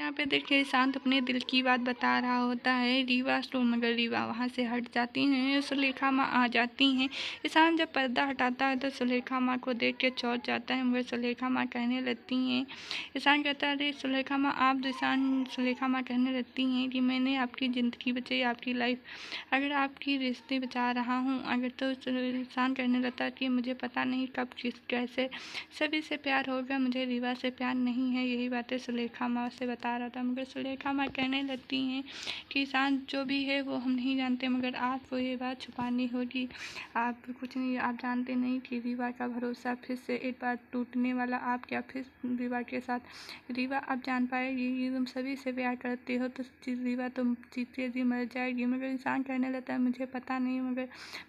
यहाँ पे देखिए शांत अपने दिल की बात बता रहा होता है रीवा तो, मगर रीवा वहाँ से हट जाती हैं, सुलेखा माँ आ जाती हैं। ईशान जब पर्दा हटाता है तो सुलेखा माँ को देख के चौंक जाता है, मगर सुलेखा माँ कहने लगती हैं। ईशान कहता है अरे सुलेखा माँ आप। ईशान सुलेखा माँ कहने लगती हैं कि मैंने आपकी ज़िंदगी बचाई, आपकी लाइफ, अगर आपकी रिश्ते बचा रहा हूँ अगर तो। ईशान कहने लगता है कि मुझे पता नहीं कब किस कैसे सभी से प्यार होगा, मुझे रीवा से प्यार नहीं है। यही बातें सुलेखा माँ से बता रहा था, मगर सुलेखा माँ कहने लगती हैं कि शांत जो भी है वो हम नहीं जानते, मगर आपको ये बात छुपानी होगी। आप कुछ नहीं, आप जानते नहीं कि रीवा का भरोसा फिर से एक बार टूटने वाला। आप क्या फिर रीवा के साथ रीवा अब जान पाएगी कि तुम सभी से प्यार करते हो तो रीवा तुम जीते जी मर जाएगी। मगर इंसान कहने लगता है मुझे पता नहीं, मगर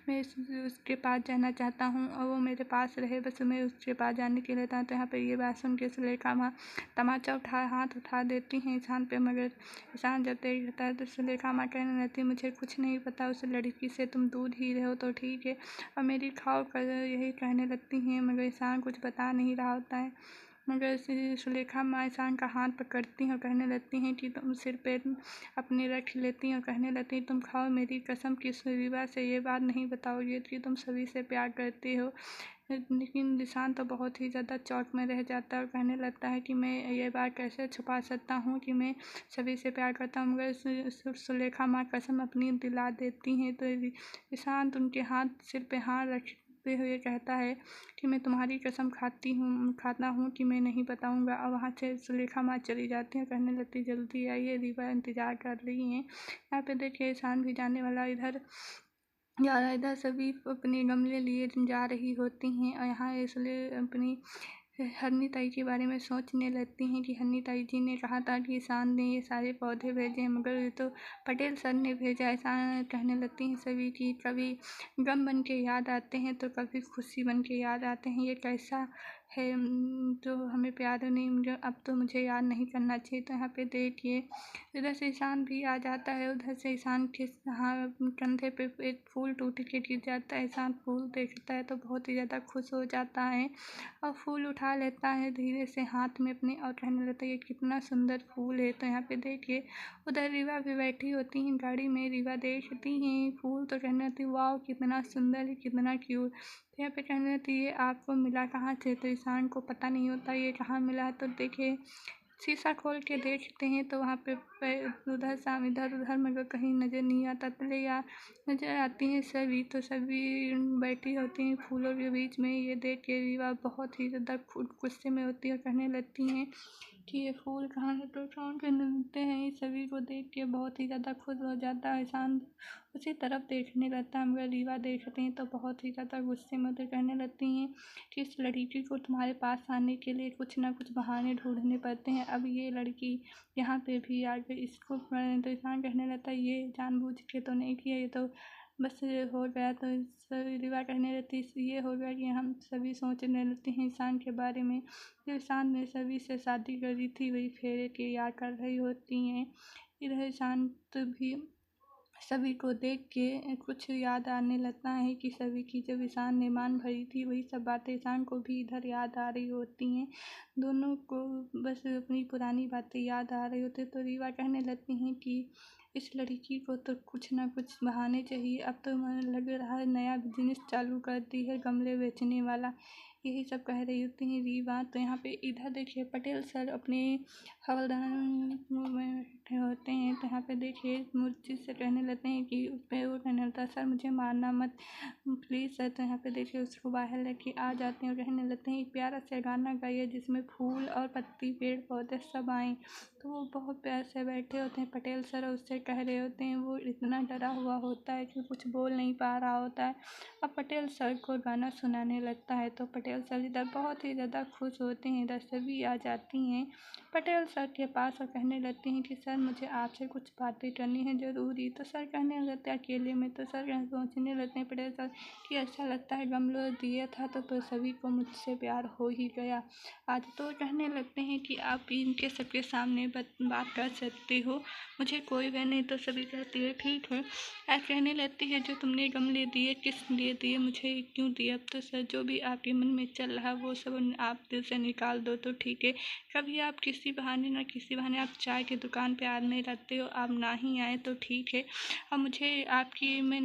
मैं उसके पास जाना चाहता हूँ और वो मेरे पास रहे, बस मैं उसके पास जाने के लिए था। तो यहाँ पे ये बात सुन के सुलेखा माँ तमाचा हाथ उठा देती हैं ईशान पे, मगर ईशान जब देखता है तो सुलेखा माँ कहने लगती मुझे कुछ नहीं पता, उस लड़की से तुम दूर ही रहो तो ठीक है और मेरी खाओ कर, यही कहने लगती हैं। मगर ईशान कुछ बता नहीं रहा होता है, मगर सुलेखा माँ ईशान का हाथ पकड़ती हैं और कहने लगती हैं कि तुम सिर पे अपने रख लेती हैं और कहने लगती हैं तुम खाओ मेरी कसम कि रीवा से ये बात नहीं बताओगे कि तुम सभी से प्यार करते हो। लेकिन निशान तो बहुत ही ज़्यादा चौक में रह जाता है और कहने लगता है कि मैं ये बात कैसे छुपा सकता हूँ कि मैं सभी से प्यार करता हूँ। मगर सुलेखा माँ कसम अपनी दिला देती हैं तो निशांत उनके सिर पे हाथ रखते हुए कहता है कि मैं तुम्हारी कसम खाता हूँ कि मैं नहीं बताऊँगा। और वहाँ से सुलेखा माँ चली जाती हैं, कहने लगती जल्दी आइए रीवा इंतज़ार कर रही हैं। यहाँ पे देखिए ईशान भी जाने वाला इधर सभी अपने गमले लिए जा रही होती हैं और यहाँ इसलिए अपनी हरनी ताई के बारे में सोचने लगती हैं कि हरनी ताई जी ने कहा था कि ईशान ने ये सारे पौधे भेजे हैं, मगर ये तो पटेल सर ने भेजा। ऐसा कहने लगती हैं सभी कि कभी गम बन के याद आते हैं तो कभी खुशी बन के याद आते हैं, ये कैसा है जो हमें प्यार नहीं, मुझे अब तो मुझे याद नहीं करना चाहिए। तो यहाँ पे देखिए इधर से ईशान भी आ जाता है, उधर से ईशान के कंधे पे एक फूल टूट के गिर जाता है। ईशान फूल देखता है तो बहुत ही ज़्यादा खुश हो जाता है और फूल उठा लेता है धीरे से हाथ में अपने और कहने लगता है ये कितना सुंदर फूल है। तो यहाँ पे देखिए उधर रीवा भी बैठी होती हैं गाड़ी में, रीवा देखती हैं फूल तो कहने लगती वाह कितना सुंदर है, कितना क्यूट। तो यहाँ पे कहने लगती ये आपको मिला कहाँ से, तो ईशान को पता नहीं होता ये कहाँ मिला। तो देखिए शीशा खोल के देखते हैं तो वहाँ पे उधर शाम इधर उधर मगर कहीं नज़र नहीं आता। पहले या नज़र आती हैं सभी, तो सभी बैठी होती हैं फूलों के बीच में। ये देख के रीवा बहुत ही ज़्यादा गुस्से में होती है और कहने लगती हैं कि ये फूल कहाँ है। तो शाम के मिलते हैं, इस सभी को देख के बहुत ही ज़्यादा खुश हो जाता है। शांत उसी तरफ देखने लगता है, मगर रीवा देखते हैं तो बहुत ही ज़्यादा गुस्से में होते कहने लगती हैं कि इस लड़की को तुम्हारे पास आने के लिए कुछ ना कुछ बहाने ढूंढने पड़ते हैं। अब ये लड़की यहाँ पे भी आ गई, इसको तो इंसान कहने लगता है ये जानबूझ के तो नहीं किया, ये तो बस हो गया। तो रीवा कहने लगती ये हो गया कि हम सभी सोचने लगते हैं इंसान के बारे में, जो इंसान ने सभी से शादी करी थी वही फेरे के याद कर रही होती हैं। इधर शांत भी सभी को देख के कुछ याद आने लगता है कि सभी की जब ईशान ने मान भरी थी वही सब बातें ईशान को भी इधर याद आ रही होती हैं। दोनों को बस अपनी पुरानी बातें याद आ रही होती। तो रीवा कहने लगती हैं कि इस लड़की को तो कुछ ना कुछ बहाने चाहिए, अब तो मुझे लग रहा है नया बिजनेस चालू कर दी है गमले बेचने वाला, यही सब कह रही होती हैं रीवा। तो यहाँ पे इधर देखिए पटेल सर अपने हवलदार में बैठे होते हैं। तो यहाँ पे देखिए मूर्ति से कहने लगते हैं कि उस पर वो कहने लगता है सर मुझे मारना मत प्लीज़ सर। तो यहाँ पे देखिए उसको बाहर लेके आ जाते हैं और कहने लगते हैं एक प्यारा सा गाना गाइए जिसमें फूल और पत्ती पेड़ पौधे सब आएँ। तो वो बहुत प्यार से बैठे होते हैं पटेल सर और उससे कह रहे होते हैं, वो इतना डरा हुआ होता है कि कुछ बोल नहीं पा रहा होता है। अब पटेल सर को गाना सुनाने लगता है तो पटेल सर इधर बहुत ही ज़्यादा खुश होते हैं। इधर सभी आ जाती हैं पटेल सर के पास और कहने लगती हैं कि सर मुझे आपसे कुछ बातें करनी है ज़रूरी। तो सर कहने लगते हैं अकेले में, तो सर सोचने लगते हैं पटेल सर कि अच्छा लगता है गमला दिया था तो सभी को मुझसे प्यार हो ही गया आज। तो कहने लगते हैं कि आप इनके सबके सामने बात कर सकते हो, मुझे कोई वह नहीं। तो सभी कहती है ठीक है। आप कहने लगती है जो तुमने गमले दिए किस लिए दिए, मुझे क्यों दिए। अब तो सर जो भी आपके मन में चल रहा है वो सब आप दिल से निकाल दो तो ठीक है। कभी आप किसी बहाने ना किसी बहाने आप चाय की दुकान पे आने लगते हो, आप ना ही आए तो ठीक है। अब मुझे आपकी मैं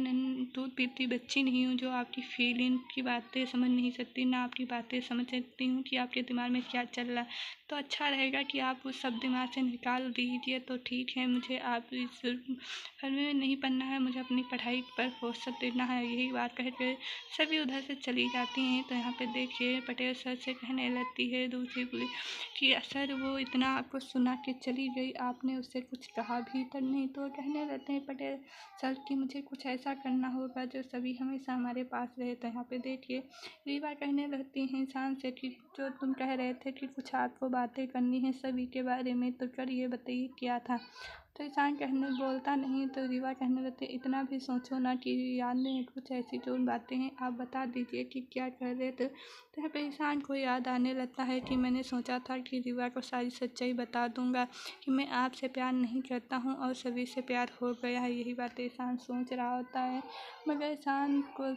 दूध पीती बच्ची नहीं हूँ जो आपकी फीलिंग की बातें समझ नहीं सकती, ना आपकी बातें समझ सकती हूँ कि आपके दिमाग में क्या चल रहा है। तो अच्छा रहेगा कि आप उस सब दिमाग से निकाल दीजिए तो ठीक है। मुझे आप इस घर में नहीं पढ़ना है, मुझे अपनी पढ़ाई पर फोकस देना है। यही बात कह के सभी उधर से चली जाती हैं। तो यहाँ पे देखिए पटेल सर से कहने लगती है दूसरी पुलिस कि सर वो इतना आपको सुना के चली गई, आपने उससे कुछ कहा भी तो नहीं। तो कहने लगते हैं पटेल सर कि मुझे कुछ ऐसा करना होगा जो सभी हमेशा हमारे पास रहे। तो यहाँ पे देखिए रीवा कहने लगती हैं इंसान से कि जो तुम कह रहे थे कि कुछ आपको बातें करनी है सभी के बारे में तो करिए, बताइए क्या था। तो इंसान कहने बोलता नहीं। तो रीवा कहने लगते इतना भी सोचो ना कि याद नहीं कुछ ऐसी जो बातें हैं आप बता दीजिए कि क्या कर रहे थे। तो यहाँ पे इंसान को याद आने लगता है कि मैंने सोचा था कि रीवा को सारी सच्चाई बता दूंगा कि मैं आपसे प्यार नहीं करता हूँ और सभी से प्यार हो गया है। यही बातें इंसान सोच रहा होता है, मगर इंसान को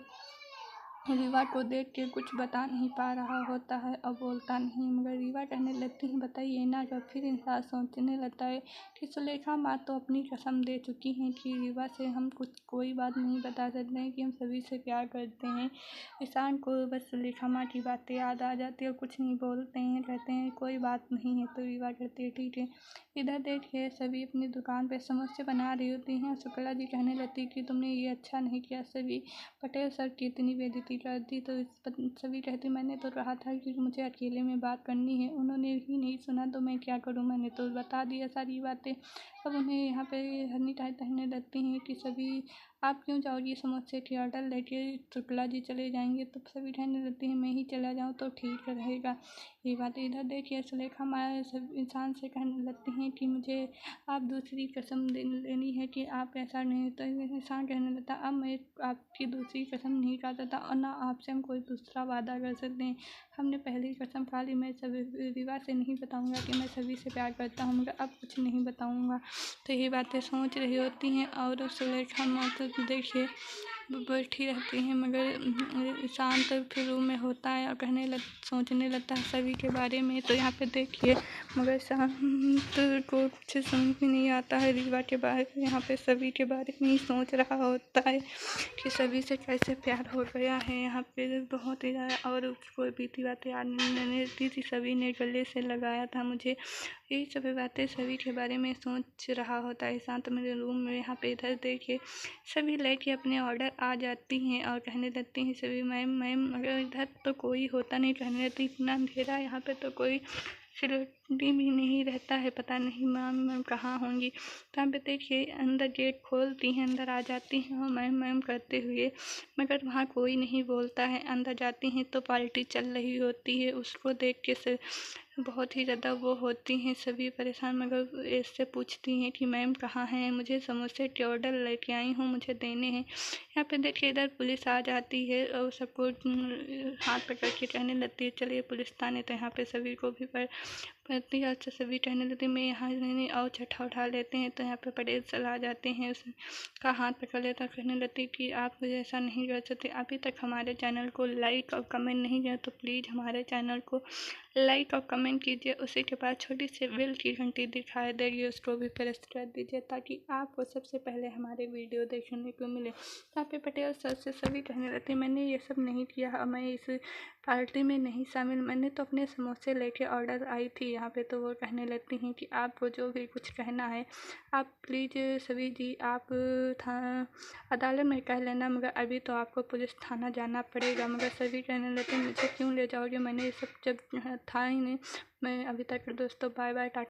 रीवा को देख के कुछ बता नहीं पा रहा होता है और बोलता नहीं। मगर रीवा कहने लगती है बताइए ना। जब फिर इंसान सोचने लगता है कि सुलेखा माँ तो अपनी कसम दे चुकी हैं कि रीवा से हम कुछ कोई बात नहीं बता सकते हैं कि हम सभी से प्यार करते हैं। इंसान को बस सुलेखा माँ की बातें याद आ जाती है और कुछ नहीं बोलते हैं, कहते हैं कोई बात नहीं है। तो रीवा कहती है ठीक है। इधर देखिए सभी अपनी दुकान पे समोसे बना रही होती हैं। शुक्ला जी कहने लगती कि तुमने ये अच्छा नहीं किया। सभी पटेल सर की इतनी बेइज्जती कर दी। तो सभी कहती मैंने तो कहा था कि मुझे अकेले में बात करनी है, उन्होंने ही नहीं सुना तो मैं क्या करूं, मैंने तो बता दिया सारी बातें। अब उन्हें यहाँ पे हनी कहने लगती हैं कि सभी आप क्यों जाओगी समोसे की ऑर्डर लेके, शुक्ला जी चले जाएंगे। तो सभी कहने लगती हैं मैं ही चला जाऊँ तो ठीक रहेगा। ये बात इधर देखिए सुलेखा माँ सब इंसान से कहने लगती हैं कि मुझे आप दूसरी कसम लेनी है कि आप ऐसा नहीं। तो इंसान कहने लगता अब मैं आपकी दूसरी कसम नहीं खाता था और ना आपसे हम कोई दूसरा वादा कर सकते हैं। हमने पहली कसम खा ली, मैं सभी रीवा से नहीं बताऊंगा कि मैं सभी से प्यार करता हूँ, मगर अब कुछ नहीं बताऊंगा। तो ये बातें सोच रही होती हैं और सुलेखा माँ तो देखिए बैठी रहती हैं। मगर शांत फिर रूम में होता है और सोचने लगता है सभी के बारे में। तो यहाँ पे देखिए मगर शांत को कुछ समझ में नहीं आता है रीवा के बारे में। यहाँ पे सभी के बारे में ही सोच रहा होता है कि सभी से कैसे प्यार हो गया है। यहाँ पे बहुत ही ज़्यादा और कोई बीती बातें याद नहीं रहती थी, सभी ने गले से लगाया था मुझे। यही सभी बातें सभी के बारे में सोच रहा होता है शांत मेरे रूम में। यहाँ पे इधर देखिए सभी लेके अपने ऑर्डर आ जाती हैं और कहने लगती हैं सभी मैम मैम, मगर इधर तो कोई होता नहीं। कहने लगती इतना अंधेरा यहाँ पे तो कोई सिक्योरिटी भी नहीं रहता है, पता नहीं मैम कहाँ होंगी। तो यहाँ पे देखिए अंदर गेट खोलती हैं, अंदर आ जाती हैं और मैम मैम करते हुए, मगर वहाँ कोई नहीं बोलता है। अंदर जाती हैं तो पार्टी चल रही होती है, उसको देख के से बहुत ही ज़्यादा वो होती हैं सभी परेशान। मगर इससे पूछती हैं कि मैम कहाँ हैं, मुझे समोसे के ऑर्डर लेके आई हूँ, मुझे देने हैं। यहाँ पे देखिए इधर पुलिस आ जाती है और सबको हाथ पकड़ के कहने लगती है चलिए पुलिस थाने। तो यहाँ पे सभी को भी पड़ती है। अच्छा सभी कहने लगती मैं यहाँ नहीं और छठा उठा लेते हैं। तो यहाँ पे पटेल सर आ जाते हैं, उसका हाथ पकड़ लेता, कहने लगती कि आप मुझे ऐसा नहीं कर सकते, अभी तक हमारे चैनल को लाइक और कमेंट नहीं किया तो प्लीज़ हमारे चैनल को लाइक और कमेंट कीजिए। उसी के बाद छोटी सी बेल की घंटी दिखाई देगी, उसको भी प्रेस कर दीजिए ताकि आपको सबसे पहले हमारे वीडियो देखने को मिले। यहाँ पे पटेल सर से सभी कहने लगते मैंने ये सब नहीं किया और मैं इस पार्टी में नहीं शामिल, मैंने तो अपने समोसे लेके ऑर्डर आई थी। यहाँ पे तो वो कहने लगती हैं कि आपको जो भी कुछ कहना है आप प्लीज़ सभी जी आप अदालत में कह लेना, मगर अभी तो आपको पुलिस थाना जाना पड़ेगा। मगर सभी कहने लगते मुझे क्यों ले जाओगे, मैंने ये सब जब था ही नहीं। मैं अभी तक दोस्तों बाय बाय टाटा।